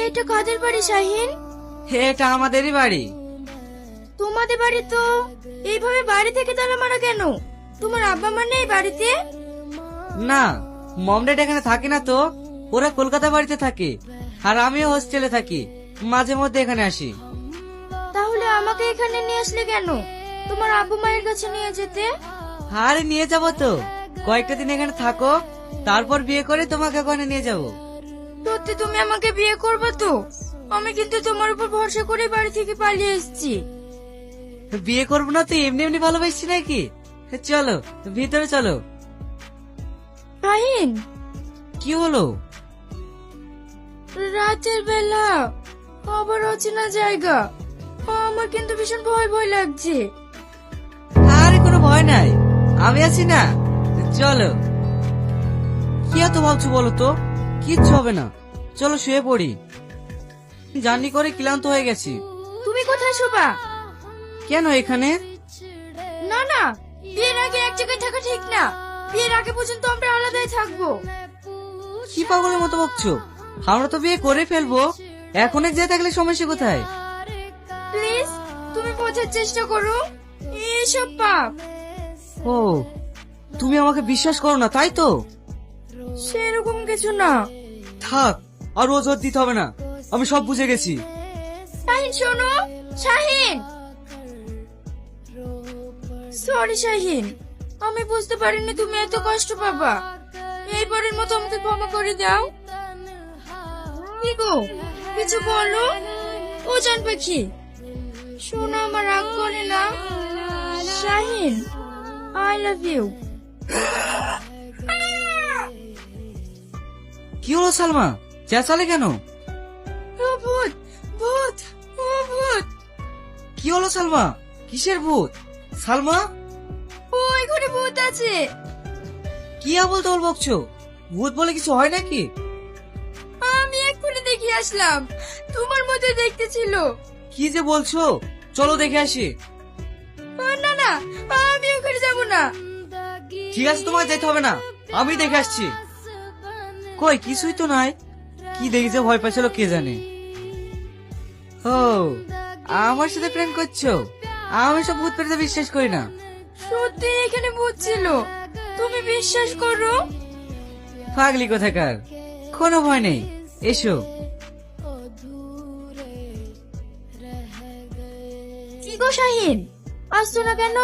এটা কাদের বাড়ি শাহিন? এটা আমাদেরই বাড়ি। তোমাদের বাড়ি তো এইভাবে বাড়ি থেকে তালা মারা কেন? তোমার আব্বা মা নেই বাড়িতে? না, মম ড্যাড এখানে থাকে না তো, ওরা কলকাতা বাড়িতে থাকে আর আমিও হোস্টেলে থাকি, মাঝে মধ্যে এখানে আসি। তাহলে আমাকে এখানে নিয়ে আসলে কেন? তোমার আব্বু মায়ের কাছে নিয়ে যেতে। আরে নিয়ে যাবো তো, কয়েকটা দিন এখানে থাকো, তারপর বিয়ে করে তোমাকে ওখানে নিয়ে যাবো। সত্যি তুমি আমাকে বিয়ে করবে তো? আমি কিন্তু তোমার উপর ভরসা করে বাড়ি থেকে পালিয়ে এসেছি। বিয়ে করবো না তো এমনি এমনি ভালোবাসছি নাকি? চলো ভিতরে চলো। শাহিন, কি হলো? রাতের বেলা আবার অচেনা জায়গা, আমার কিন্তু ভীষণ ভয় ভয় লাগছে। আরে কোনো ভয় নাই, আমি আছি না, চলো। কি এত ভাবছো বলো তো? কিচ্ছু হবে না, চলো শুয়ে পড়ি, জার্নি করে ক্লান্ত হয়ে গেছি। তুমি কোথায় শোবা? কেন এখানে? না না, বিয়ের আগে এক জায়গায় থাকা ঠিক না। বিয়ের আগে পর্যন্ত আমরা আলাদাই থাকবো। কি পাগলের মতো বকছো? আমরা তো বিয়ে করে ফেলবো, এখন এক জায়গায় থাকলে সমস্যা কোথায়? প্লিজ তুমি বোঝার চেষ্টা করো, এসব পাপ। ও, তুমি আমাকে বিশ্বাস করো না তাই তো? সেরকম কিছু না। থাক, আর ও জোর দিতে হবে না, আমি সব বুঝে গেছি। শাহিন শোনো, শাহিন। সরি শাহিন, আমি বুঝতে পারিনি তুমি এত কষ্ট পাবা। এইবারের মতো আমাকে ক্ষমা করে দাও। কি গো, কিছু বলো। ও জান পাখি, শোনো আমার রাগ করে না। Shahin, I love you. কি হলো সালমা, চেঁচালে কেন? ও ভূত, ভূত, ও ভূত। কি হলো সালমা, কিসের ভূত? সালমা, ওই ঘরে ভূত আছে। কি আবল তাবল বকছো? ভূত বলে কিছু হয় নাকি? আমি এক্ষুনি দেখে আসলাম, তোমার মধ্যে দেখতে ছিল। কি যে বলছো, চলো দেখে আসি। না না, আমি ওখানে যাব না। ঠিক আছে, তোমার যেতে হবে না, আমি দেখে আসছি। কই কিছুই তো নাই, কি দেখি যে ভয় পাচ্ছিল কে জানে। ও, আমার সাথে প্রেম করছো? আমি সব ভূত পেতে বিশ্বাস করি না। সত্যি এখানে ভূত ছিল, তুমি বিশ্বাস করো। পাগলি কোথাকার, কোনো ভয় নেই, এসো। কি গো শাহিন, আসছো না কেন?